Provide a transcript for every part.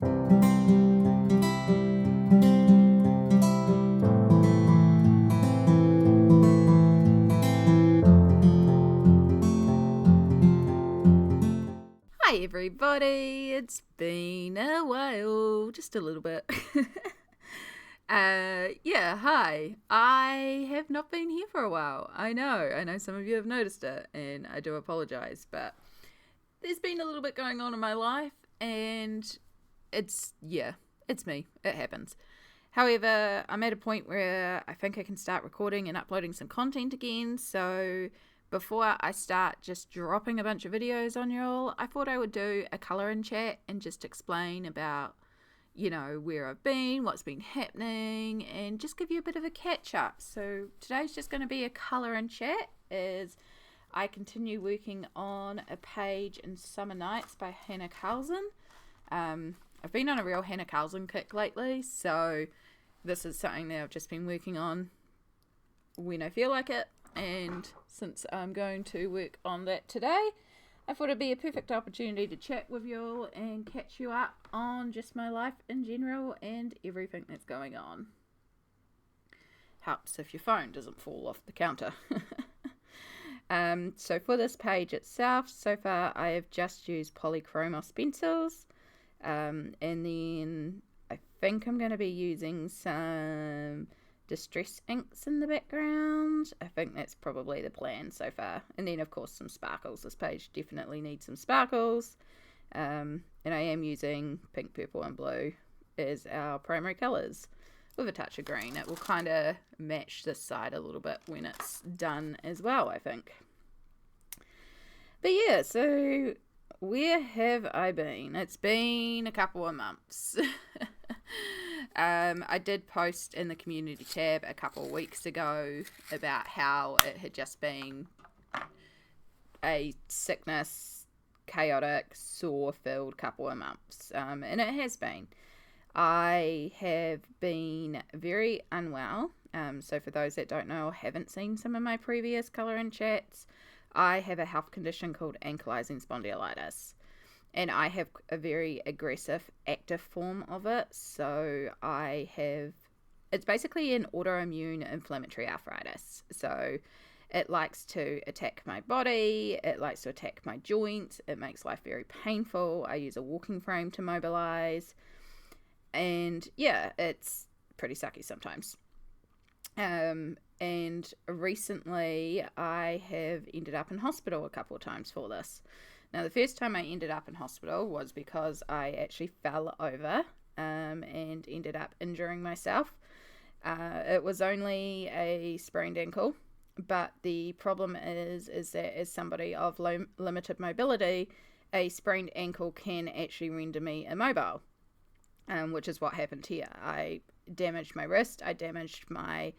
Hi everybody, it's been a while, just a little bit. Hi. I have not been here for a while. I know some of you have noticed it, and I do apologize, but there's been a little bit going on in my life, and it's me. It happens. However, I'm at a point where I think I can start recording and uploading some content again, so before I start just dropping a bunch of videos on you all, I thought I would do a colour and chat and just explain about, where I've been, what's been happening, and just give you a bit of a catch up. So today's just going to be a colour and chat as I continue working on a page in Summer Nights by Hannah Karlzon. I've been on a real Hannah Karlzon kick lately, so this is something that I've just been working on when I feel like it. And since I'm going to work on that today, I thought it'd be a perfect opportunity to chat with you all and catch you up on just my life in general and everything that's going on. Helps if your phone doesn't fall off the counter. So for this page itself, so far I have just used polychromos pencils, and then I think I'm going to be using some distress inks in the background. I think that's probably the plan so far. And then of course some sparkles. This page definitely needs some sparkles. And I am using pink, purple and blue as our primary colours with a touch of green. It will kind of match this side a little bit when it's done as well, I think. But yeah, so where have I been? It's been a couple of months. I did post in the community tab a couple of weeks ago about how it had just been a sickness, chaotic, sore-filled couple of months, and it has been. I have been very unwell, so for those that don't know or haven't seen some of my previous colour and chats, I have a health condition called ankylosing spondylitis. And I have a very aggressive, active form of it. So it's basically an autoimmune inflammatory arthritis. So it likes to attack my body. It likes to attack my joints. It makes life very painful. I use a walking frame to mobilize. And yeah, it's pretty sucky sometimes. And recently I have ended up in hospital a couple of times for this. Now, the first time I ended up in hospital was because I actually fell over and ended up injuring myself. It was only a sprained ankle, but the problem is that as somebody of limited mobility, a sprained ankle can actually render me immobile, which is what happened here. I damaged my wrist, I damaged my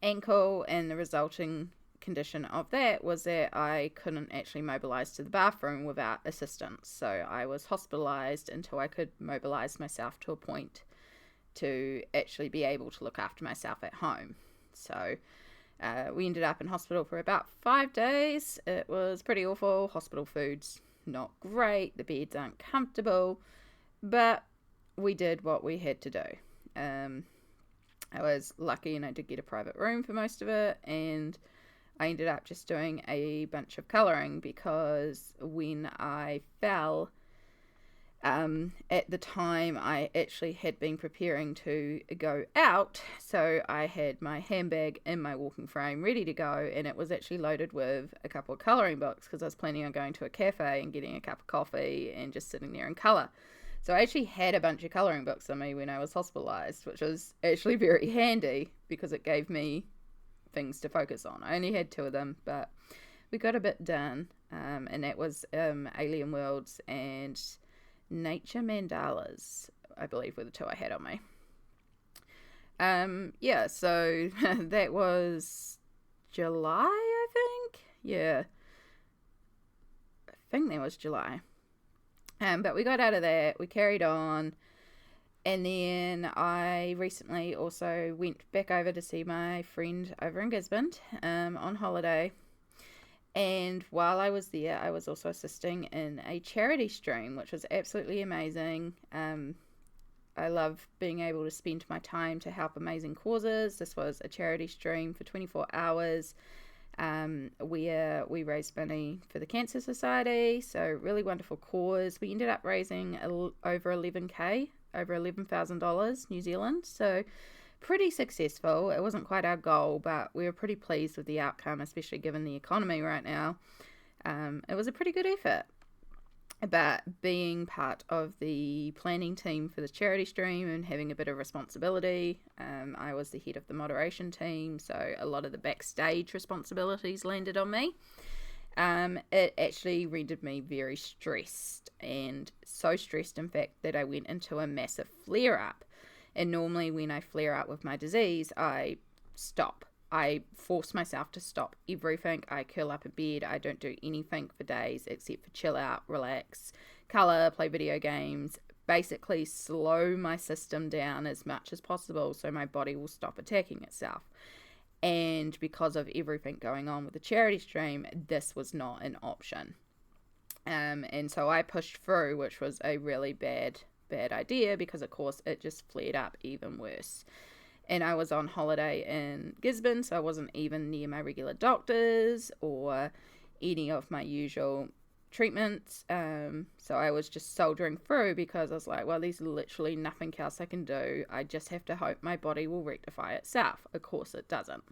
ankle, and the resulting condition of that was that I couldn't actually mobilize to the bathroom without assistance. So I was hospitalized until I could mobilize myself to a point to actually be able to look after myself at home. So we ended up in hospital for about 5 days. It was pretty awful. Hospital food's not great. The beds aren't comfortable, but we did what we had to do. I was lucky and I did get a private room for most of it, and I ended up just doing a bunch of colouring because when I fell, at the time I actually had been preparing to go out, so I had my handbag and my walking frame ready to go, and it was actually loaded with a couple of colouring books because I was planning on going to a cafe and getting a cup of coffee and just sitting there and colour. So I actually had a bunch of colouring books on me when I was hospitalised, which was actually very handy because it gave me things to focus on. I only had 2 of them, but we got a bit done, and that was Alien Worlds and Nature Mandalas, I believe, were the 2 I had on me. So that was July, I think. Yeah, I think that was July. But we got out of that, we carried on, and then I recently also went back over to see my friend over in Gisborne on holiday. And while I was there, I was also assisting in a charity stream, which was absolutely amazing. I love being able to spend my time to help amazing causes. This was a charity stream for 24 hours where we raised money for the Cancer Society. So really wonderful cause. We ended up raising over 11K, over $11,000 New Zealand. So pretty successful. It wasn't quite our goal, but we were pretty pleased with the outcome, especially given the economy right now. It was a pretty good effort. But being part of the planning team for the charity stream and having a bit of responsibility, I was the head of the moderation team, so a lot of the backstage responsibilities landed on me. It actually rendered me very stressed, and so stressed, in fact, that I went into a massive flare-up. And normally when I flare up with my disease, I stop. I force myself to stop everything. I curl up in bed. I don't do anything for days except for chill out, relax, colour, play video games, basically slow my system down as much as possible so my body will stop attacking itself. And because of everything going on with the charity stream, this was not an option. And so I pushed through, which was a really bad idea because, of course, it just flared up even worse. And I was on holiday in Gisborne, so I wasn't even near my regular doctors or any of my usual treatments. So I was just soldiering through because I was like, well, there's literally nothing else I can do. I just have to hope my body will rectify itself. Of course it doesn't.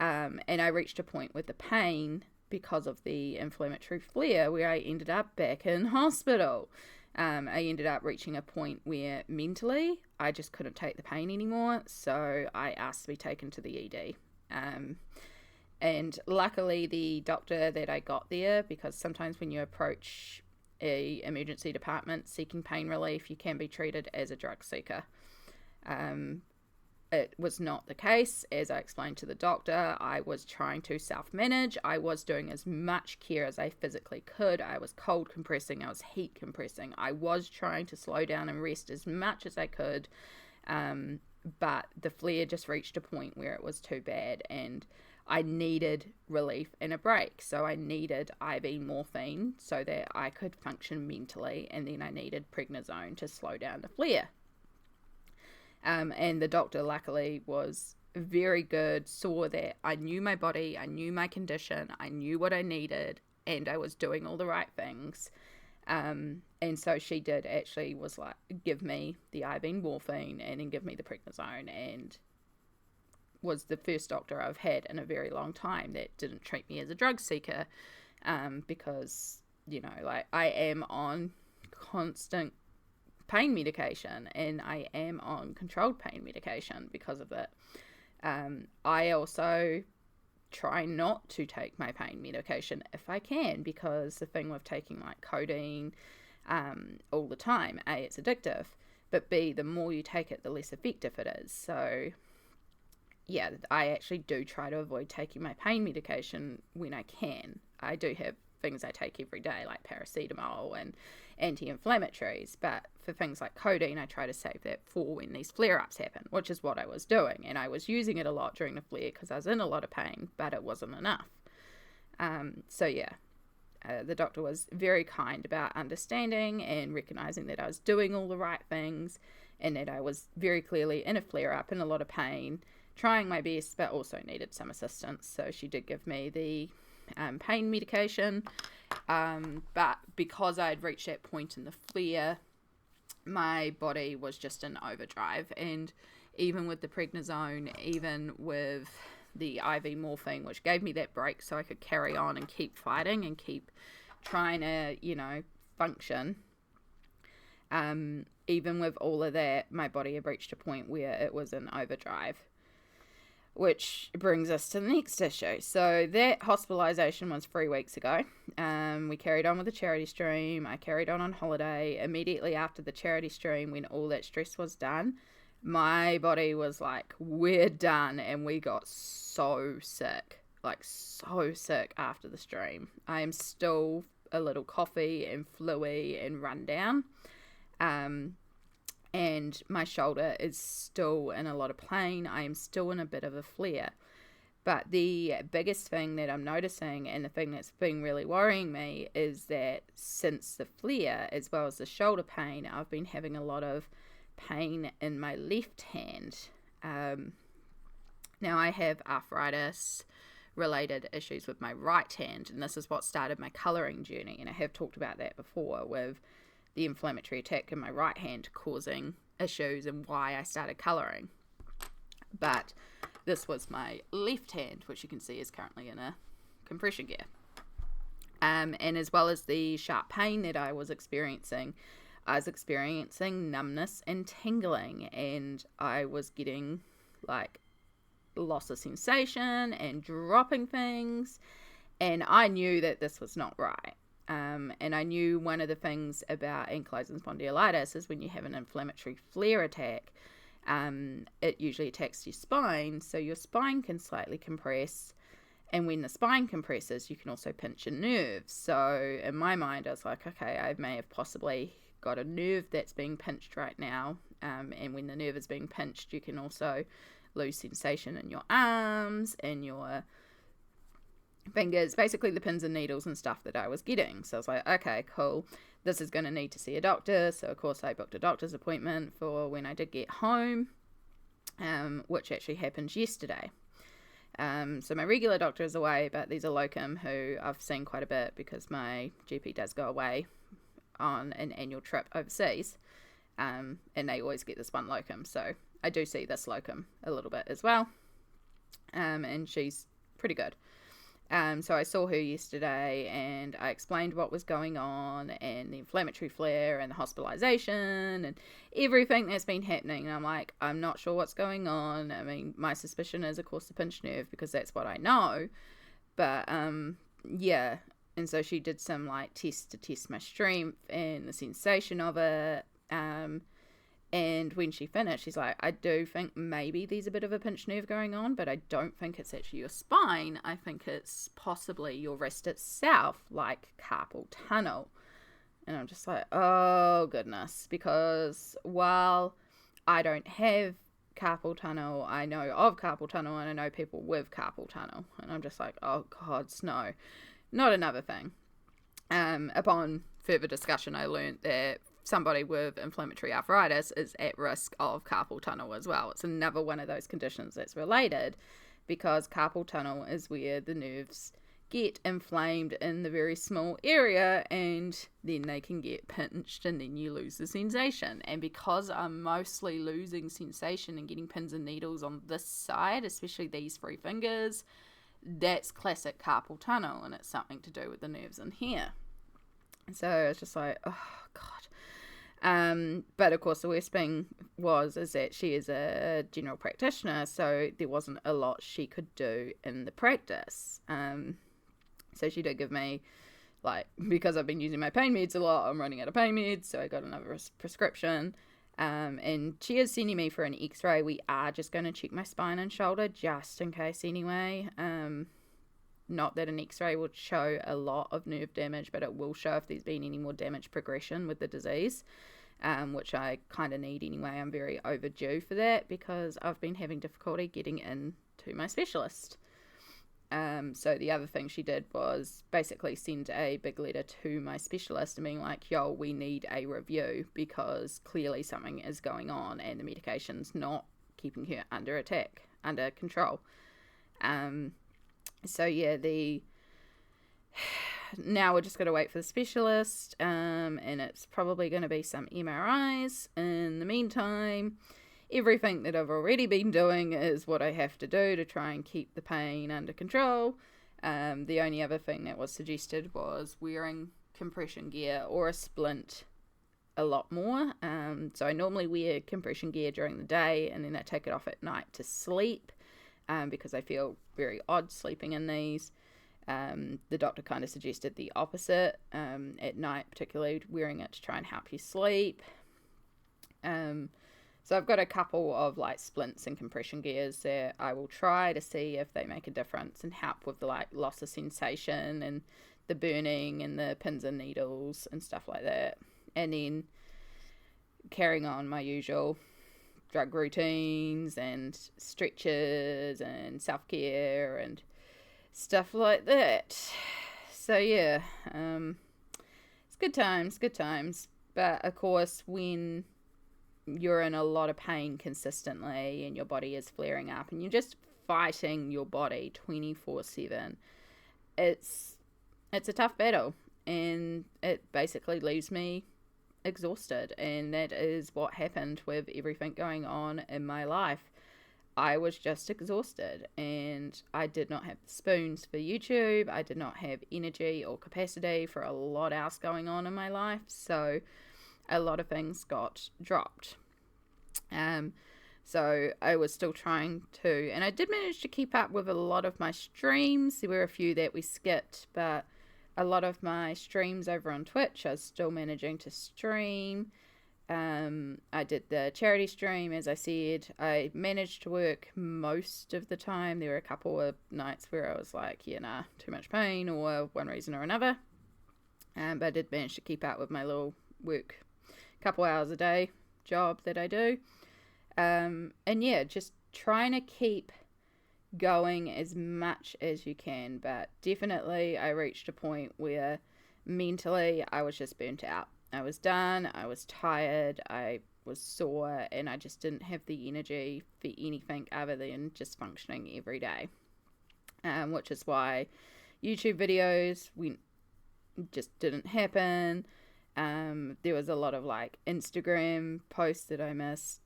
And I reached a point with the pain because of the inflammatory flare where I ended up back in hospital. I ended up reaching a point where mentally I just couldn't take the pain anymore, so I asked to be taken to the ED. And luckily the doctor that I got there, because sometimes when you approach a emergency department seeking pain relief, you can be treated as a drug seeker. It was not the case. As I explained to the doctor, I was trying to self-manage. I was doing as much care as I physically could. I was cold compressing. I was heat compressing. I was trying to slow down and rest as much as I could. But the flare just reached a point where it was too bad and I needed relief and a break. So I needed IV morphine so that I could function mentally, and then I needed prednisone to slow down the flare. And the doctor luckily was very good, saw that I knew my body, I knew my condition, I knew what I needed, and I was doing all the right things. And so she did actually was like, give me the IV morphine and then give me the prednisone, and was the first doctor I've had in a very long time that didn't treat me as a drug seeker, because, you know, like I am on constant pain medication and I am on controlled pain medication because of it. I also try not to take my pain medication if I can, because the thing with taking like codeine all the time, A, it's addictive, but B, the more you take it, the less effective it is. So yeah, I actually do try to avoid taking my pain medication when I can. I do have things I take every day like paracetamol and anti-inflammatories, but for things like codeine I try to save that for when these flare-ups happen, which is what I was doing, and I was using it a lot during the flare because I was in a lot of pain, but it wasn't enough. So yeah, the doctor was very kind about understanding and recognizing that I was doing all the right things and that I was very clearly in a flare-up, in a lot of pain, trying my best, but also needed some assistance. So she did give me the pain medication, but because I had reached that point in the flare, my body was just in overdrive, and even with the prednisone, even with the IV morphine, which gave me that break so I could carry on and keep fighting and keep trying to, you know, function, even with all of that, my body had reached a point where it was in overdrive. Which brings us to the next issue. So that hospitalisation was 3 weeks ago. We carried on with the charity stream. I carried on holiday. Immediately after the charity stream, when all that stress was done, my body was like, we're done. And we got so sick, after the stream. I am still a little coughy and fluey and run down. And my shoulder is still in a lot of pain. I am still in a bit of a flare. But the biggest thing that I'm noticing, and the thing that's been really worrying me, is that since the flare, as well as the shoulder pain, I've been having a lot of pain in my left hand. Now I have arthritis related issues with my right hand, and this is what started my colouring journey, and I have talked about that before with the inflammatory attack in my right hand causing issues and why I started colouring. But this was my left hand, which you can see is currently in a compression gear. And as well as the sharp pain that I was experiencing numbness and tingling, and I was getting like loss of sensation and dropping things, and I knew that this was not right. And I knew one of the things about ankylosing spondylitis is when you have an inflammatory flare attack, it usually attacks your spine, so your spine can slightly compress, and when the spine compresses, you can also pinch your nerves. So in my mind, I was like, okay, I may have possibly got a nerve that's being pinched right now, and when the nerve is being pinched, you can also lose sensation in your arms and your fingers, basically the pins and needles and stuff that I was getting. So I was like, okay, cool, this is going to need to see a doctor. So of course I booked a doctor's appointment for when I did get home, which actually happened yesterday. So my regular doctor is away, but there's a locum who I've seen quite a bit because my GP does go away on an annual trip overseas, and they always get this one locum, so I do see this locum a little bit as well, and she's pretty good. So I saw her yesterday, and I explained what was going on, and the inflammatory flare, and the hospitalization, and everything that's been happening. And I'm like, I'm not sure what's going on. I mean, my suspicion is, of course, the pinched nerve, because that's what I know. But, yeah. And so she did some, like, tests to test my strength and the sensation of it. And when she finished, she's like, I do think maybe there's a bit of a pinched nerve going on, but I don't think it's actually your spine. I think it's possibly your wrist itself, like carpal tunnel. And I'm just like, oh, goodness. Because while I don't have carpal tunnel, I know of carpal tunnel, and I know people with carpal tunnel. And I'm just like, oh, God, no. Not another thing. Upon further discussion, I learned that somebody with inflammatory arthritis is at risk of carpal tunnel as well. It's another one of those conditions that's related, because carpal tunnel is where the nerves get inflamed in the very small area, and then they can get pinched, and then you lose the sensation. And because I'm mostly losing sensation and getting pins and needles on this side, especially these three fingers, that's classic carpal tunnel, and it's something to do with the nerves in here. So it's just like, oh, God. But of course the worst thing is that she is a general practitioner, so there wasn't a lot she could do in the practice. So she did give me, like, because I've been using my pain meds a lot, I'm running out of pain meds, so I got another prescription. And she is sending me for an x-ray. We are just going to check my spine and shoulder just in case anyway. Not that an x-ray would show a lot of nerve damage, but it will show if there's been any more damage progression with the disease, which I kind of need anyway. I'm very overdue for that because I've been having difficulty getting in to my specialist. So the other thing she did was basically send a big letter to my specialist and being like, yo, we need a review because clearly something is going on and the medication's not keeping her under control. So yeah, now we're just going to wait for the specialist, and it's probably going to be some MRIs. In the meantime, everything that I've already been doing is what I have to do to try and keep the pain under control. The only other thing that was suggested was wearing compression gear or a splint a lot more. So I normally wear compression gear during the day, and then I take it off at night to sleep, because I feel very odd sleeping in these. The doctor kind of suggested the opposite, at night particularly, wearing it to try and help you sleep. So I've got a couple of like splints and compression gears that I will try to see if they make a difference and help with the like loss of sensation and the burning and the pins and needles and stuff like that. And then carrying on my usual drug routines and stretches and self-care and stuff like that. So yeah, it's good times. But of course, when you're in a lot of pain consistently and your body is flaring up and you're just fighting your body 24/7. It's a tough battle, and it basically leaves me exhausted, and that is what happened with everything going on in my life. I was just exhausted, and I did not have the spoons for YouTube. I did not have energy or capacity for a lot else going on in my life, so a lot of things got dropped. So I was still trying to, and I did manage to keep up with a lot of my streams. There were a few that we skipped, but a lot of my streams over on Twitch, I was still managing to stream. I did the charity stream, as I said. I managed to work most of the time. There were a couple of nights where I was like, yeah, nah, too much pain, or one reason or another. But I did manage to keep up with my little work, couple hours a day job that I do. And yeah, just trying to keep going as much as you can, but definitely I reached a point where mentally I was just burnt out. I was done, I was tired, I was sore, and I just didn't have the energy for anything other than just functioning every day. Which is why YouTube videos just didn't happen. There was a lot of like Instagram posts that I missed.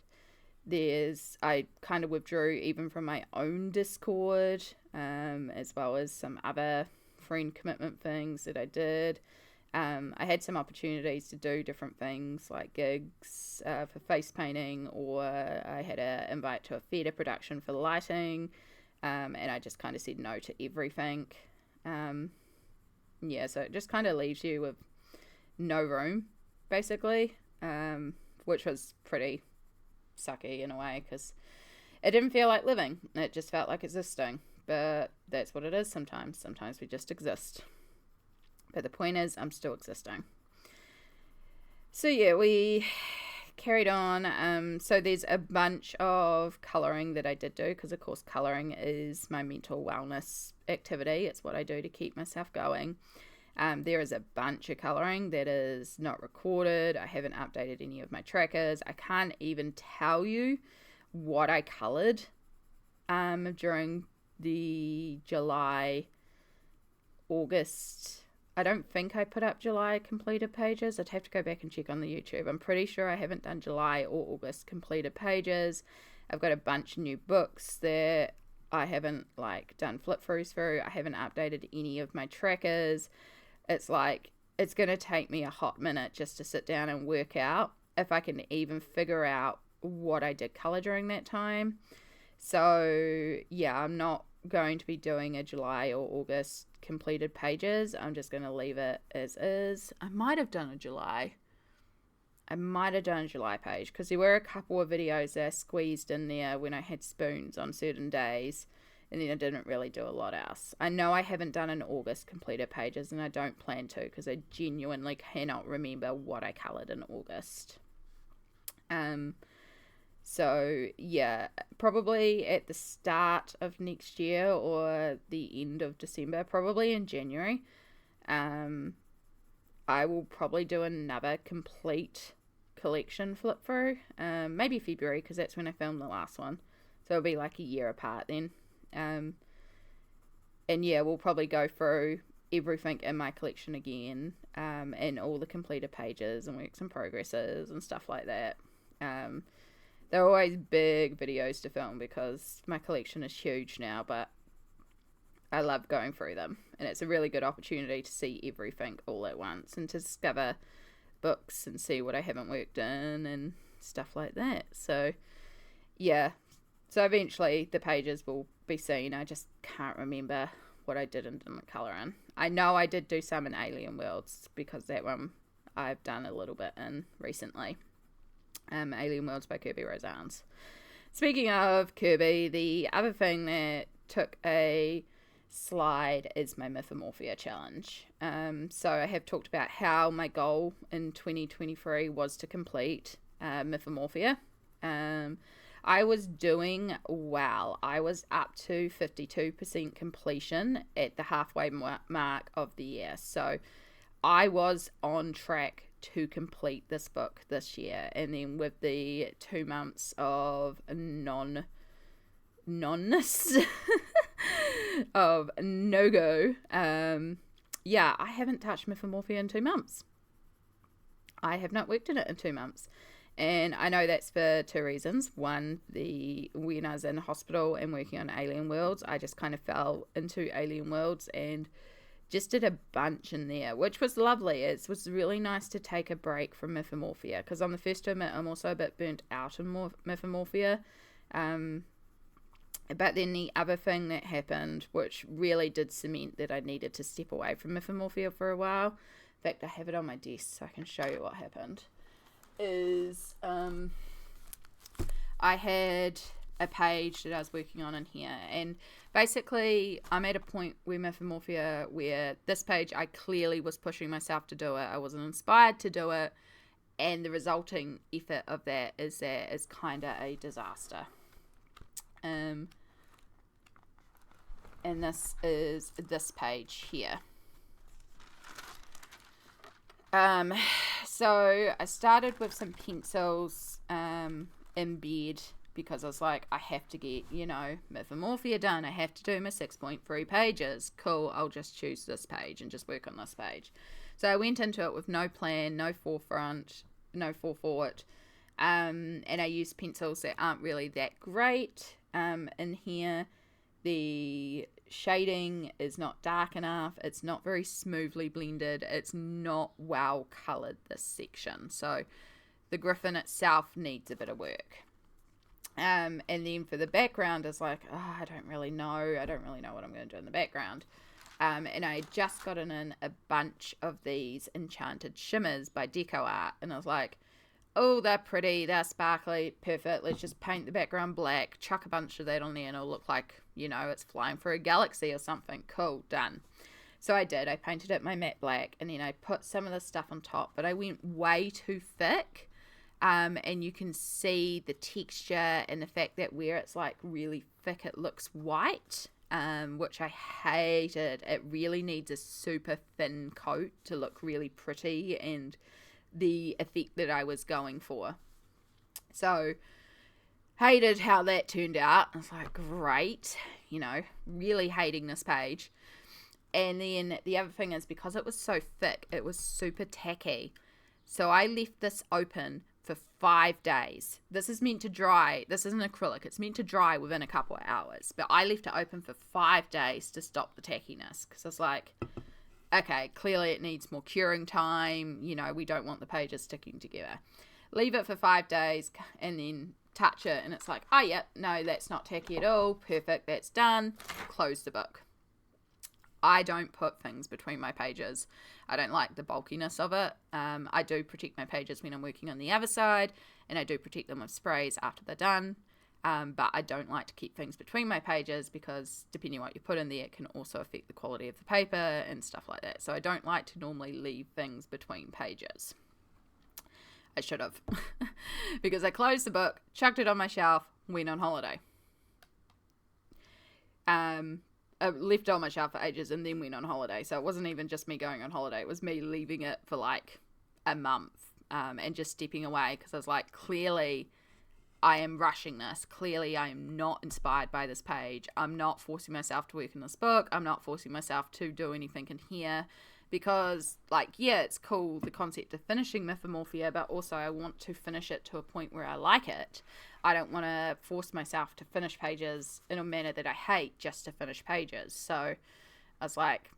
I kind of withdrew even from my own Discord, as well as some other friend commitment things that I did. I had some opportunities to do different things like gigs for face painting, or I had an invite to a theatre production for lighting, and I just kind of said no to everything. Yeah, so it just kind of leaves you with no room, basically, which was pretty sucky in a way, because it didn't feel like living. It just felt like existing, but that's what it is sometimes we just exist. But the point is, I'm still existing. So yeah, we carried on. So there's a bunch of colouring that I did do, because of course colouring is my mental wellness activity. It's what I do to keep myself going. There is a bunch of colouring that is not recorded. I haven't updated any of my trackers. I can't even tell you what I coloured during the July, August. I don't think I put up July completed pages. I'd have to go back and check on the YouTube. I'm pretty sure I haven't done July or August completed pages. I've got a bunch of new books that I haven't done flip throughs through. I haven't updated any of my trackers. It's going to take me a hot minute just to sit down and work out if I can even figure out what I did colour during that time. So yeah, I'm not going to be doing a July or August completed pages. I'm just going to leave it as is. I might have done a July page, because there were a couple of videos that I squeezed in there when I had spoons on certain days, and then I didn't really do a lot else. I know I haven't done an August completed pages, and I don't plan to, because I genuinely cannot remember what I coloured in August. So yeah, probably at the start of next year or the end of December, probably in January, I will probably do another complete collection flip through. Maybe February, because that's when I filmed the last one. So it'll be like a year apart then. And yeah, we'll probably go through everything in my collection again, and all the completed pages and works in progresses and stuff like that. They're always big videos to film because my collection is huge now, but I love going through them, and it's a really good opportunity to see everything all at once and to discover books and see what I haven't worked in and stuff like that. So yeah, so eventually the pages will be seen. I just can't remember what I did and didn't colour in. I know I did do some in Alien Worlds, because that one I've done a little bit in recently. Alien Worlds by Kirby Rose Arns. Speaking of Kirby, the other thing that took a slide is my Mythomorphia challenge. So I have talked about how my goal in 2023 was to complete Mythomorphia. I was doing well. I was up to 52% completion at the halfway mark of the year. So I was on track to complete this book this year. And then with the 2 months of nonness of no-go, yeah, I haven't touched Mythomorphia in 2 months. I have not worked in it in 2 months. And I know that's for 2 reasons. One, when I was in hospital and working on Alien Worlds, I just kind of fell into Alien Worlds and just did a bunch in there, which was lovely. It was really nice to take a break from Mythomorphia, because on the first to admit, I'm also a bit burnt out in Mythomorphia. But then the other thing that happened, which really did cement that I needed to step away from Mythomorphia for a while, in fact, I have it on my desk so I can show you what happened, is I had a page that I was working on in here, and basically I'm at a point where Mythomorphia, where this page I clearly was pushing myself to do it, I wasn't inspired to do it, and the resulting effort of that is kind of a disaster. And this is this page here. So I started with some pencils in bed, because I was like, I have to get, Mythomorphia done. I have to do my 6.3 pages. Cool, I'll just choose this page and just work on this page. So I went into it with no plan, no forefront, no forethought, and I used pencils that aren't really that great. In here, the shading is not dark enough, it's not very smoothly blended, it's not well coloured, this section, so the griffin itself needs a bit of work. And then for the background, it's like, I don't really know what I'm going to do in the background. And I had just gotten in a bunch of these enchanted shimmers by Deco Art, and I was like, oh, they're pretty, they're sparkly, perfect, let's just paint the background black, chuck a bunch of that on there, and it'll look like, it's flying through a galaxy or something. Cool, done. So I did. I painted it my matte black, and then I put some of the stuff on top, but I went way too thick, and you can see the texture and the fact that where it's like really thick, it looks white, which I hated. It really needs a super thin coat to look really pretty and the effect that I was going for. So hated how that turned out. I was like, great, really hating this page. And then the other thing is, because it was so thick, it was super tacky. So I left this open for 5 days. This is meant to dry. This isn't acrylic. It's meant to dry within a couple of hours. But I left it open for 5 days to stop the tackiness, because I was like, okay, clearly it needs more curing time. We don't want the pages sticking together. Leave it for 5 days and then touch it, and it's like, oh, yep, no, that's not tacky at all. Perfect, that's done. Close the book. I don't put things between my pages. I don't like the bulkiness of it. I do protect my pages when I'm working on the other side, and I do protect them with sprays after they're done. But I don't like to keep things between my pages, because depending on what you put in there, it can also affect the quality of the paper and stuff like that. So I don't like to normally leave things between pages. I should have. Because I closed the book, chucked it on my shelf, went on holiday. I left it on my shelf for ages and then went on holiday. So it wasn't even just me going on holiday. It was me leaving it for like a month and just stepping away, because I was like, clearly I am rushing this. Clearly I am not inspired by this page. I'm not forcing myself to work in this book. I'm not forcing myself to do anything in here, because it's cool, the concept of finishing Mythomorphia, but also I want to finish it to a point where I like it. I don't want to force myself to finish pages in a manner that I hate just to finish pages. So I was like,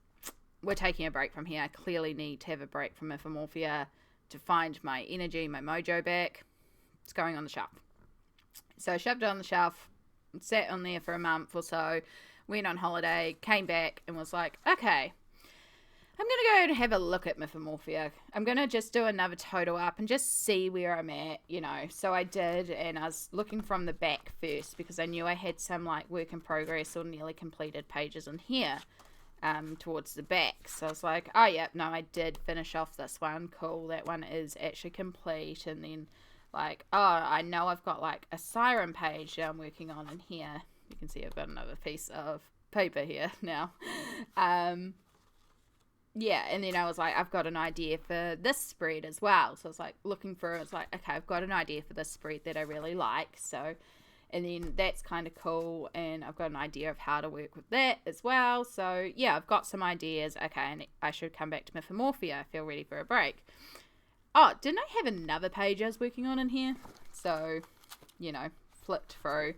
we're taking a break from here. I clearly need to have a break from Mythomorphia to find my energy, my mojo back. It's going on the shelf. So I shoved it on the shelf, sat on there for a month or so, went on holiday, came back and was like, okay, I'm going to go and have a look at Mythomorphia. I'm going to just do another total up and just see where I'm at, So I did, and I was looking from the back first, because I knew I had some work in progress or nearly completed pages in here towards the back. So I was like, oh, yeah, no, I did finish off this one. Cool, that one is actually complete. And then I know I've got a siren page that I'm working on in here. You can see I've got another piece of paper here now. yeah, and then I was like, I've got an idea for this spread as well. So I was like looking for, it's like, okay, I've got an idea for this spread that I really like. So, and then that's kind of cool, and I've got an idea of how to work with that as well. So yeah, I've got some ideas. Okay, and I should come back to Mythomorphia. I feel ready for a break. Oh, didn't I have another page I was working on in here? So, flipped through,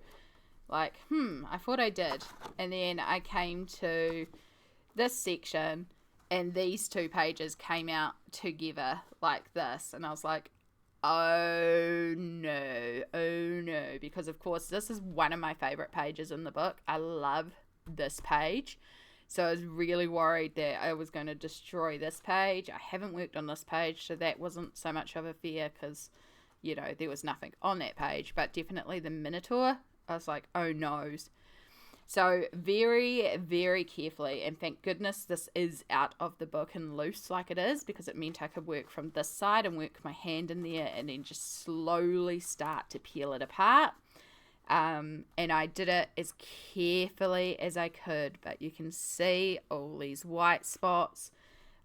like, I thought I did. And then I came to this section, and these two pages came out together like this. And I was like, oh no, because of course this is one of my favorite pages in the book. I love this page. So I was really worried that I was going to destroy this page. I haven't worked on this page, so that wasn't so much of a fear because, there was nothing on that page. But definitely the Minotaur, I was like, oh noes. So very, very carefully, and thank goodness this is out of the book and loose like it is, because it meant I could work from this side and work my hand in there and then just slowly start to peel it apart. And I did it as carefully as I could, but you can see all these white spots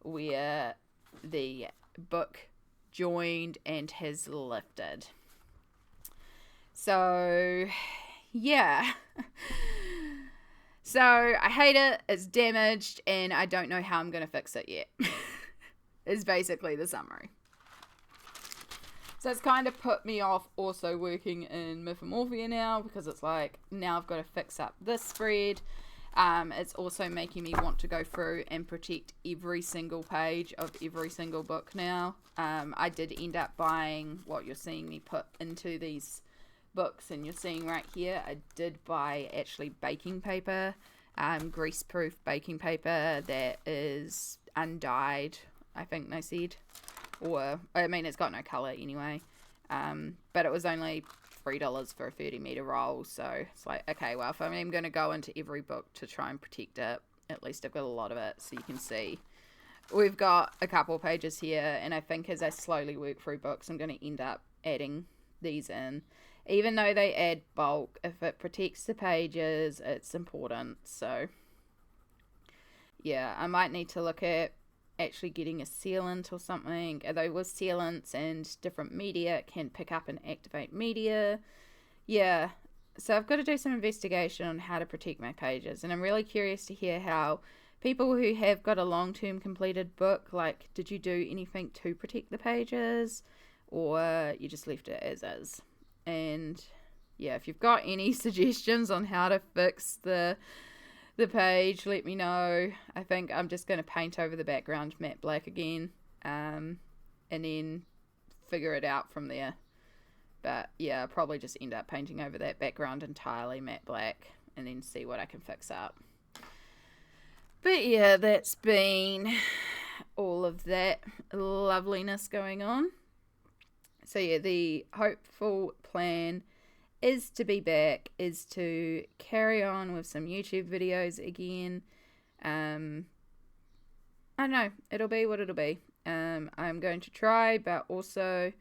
where the book joined and has lifted. So, yeah. So, I hate it, it's damaged, and I don't know how I'm going to fix it yet. Is basically the summary. So it's kind of put me off also working in Mythomorphia now, because it's like, now I've got to fix up this spread. It's also making me want to go through and protect every single page of every single book now. I did end up buying what you're seeing me put into these books, and you're seeing right here, I did buy actually baking paper, grease-proof baking paper that is undyed, I think they said. Or, I mean, it's got no colour anyway. But it was only $3 for a 30-metre roll. So it's like, okay, well, if I'm going to go into every book to try and protect it, at least I've got a lot of it. So you can see we've got a couple of pages here. And I think as I slowly work through books, I'm going to end up adding these in. Even though they add bulk, if it protects the pages, it's important. So, yeah, I might need to look at actually getting a sealant or something, although with sealants and different media it can pick up and activate media. Yeah, so I've got to do some investigation on how to protect my pages, and I'm really curious to hear how people who have got a long-term completed book, like, did you do anything to protect the pages, or you just left it as is? And yeah, if you've got any suggestions on how to fix the page, let me know. I think I'm just going to paint over the background matte black again, and then figure it out from there. But yeah, I'll probably just end up painting over that background entirely matte black and then see what I can fix up. But yeah, that's been all of that loveliness going on. So yeah, the hopeful plan is to be back, is to carry on with some YouTube videos again. I don't know, it'll be what it'll be. I'm going to try, but also,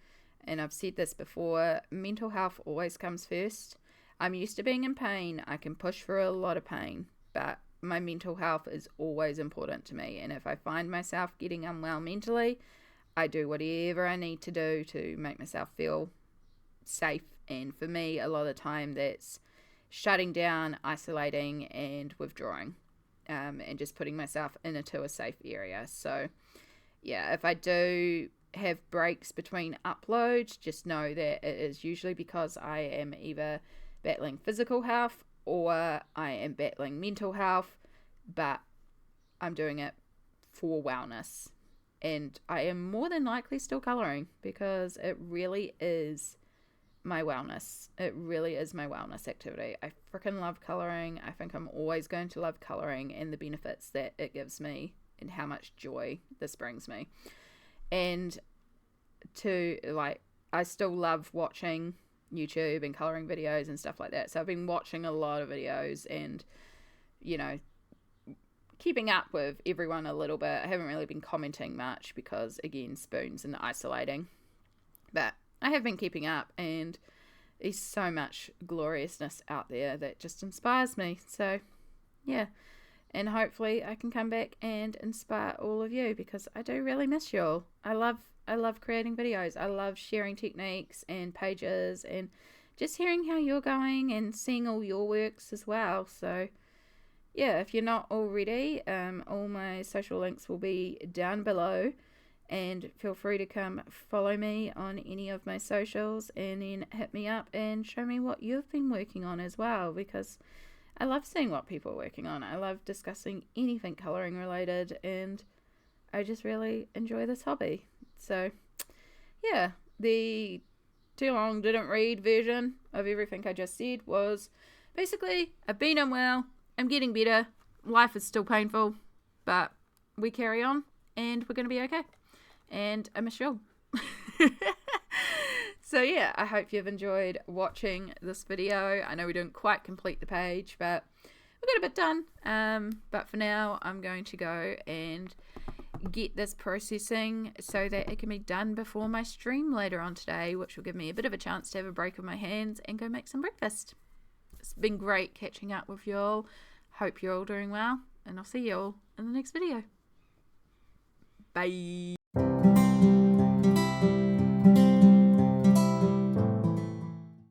and I've said this before, mental health always comes first. I'm used to being in pain. I can push through a lot of pain, but my mental health is always important to me. And if I find myself getting unwell mentally, I do whatever I need to do to make myself feel safe. And for me, a lot of the time that's shutting down, isolating, and withdrawing, and just putting myself into a safe area. So yeah, if I do have breaks between uploads, just know that it is usually because I am either battling physical health or I am battling mental health, but I'm doing it for wellness. And I am more than likely still colouring, because it really is my wellness. It really is my wellness activity. I freaking love colouring. I think I'm always going to love colouring and the benefits that it gives me and how much joy this brings me. And I still love watching YouTube and colouring videos and stuff like that. So I've been watching a lot of videos and, keeping up with everyone a little bit. I haven't really been commenting much because, again, spoons and isolating. But I have been keeping up, and there's so much gloriousness out there that just inspires me. So, yeah, And hopefully I can come back and inspire all of you, because I do really miss you all. I love creating videos. I love sharing techniques and pages and just hearing how you're going and seeing all your works as well. So yeah, if you're not already, all my social links will be down below, and feel free to come follow me on any of my socials, and then hit me up and show me what you've been working on as well, because I love seeing what people are working on. I love discussing anything colouring related, and I just really enjoy this hobby. So yeah, the too long didn't read version of everything I just said was basically, I've been unwell, I'm getting better, life is still painful, but we carry on and we're going to be okay. And I miss you all. So yeah, I hope you've enjoyed watching this video. I know we didn't quite complete the page, but we got a bit done. But for now, I'm going to go and get this processing so that it can be done before my stream later on today, which will give me a bit of a chance to have a break with my hands and go make some breakfast. It's been great catching up with you all. Hope you're all doing well, and I'll see you all in the next video. Bye.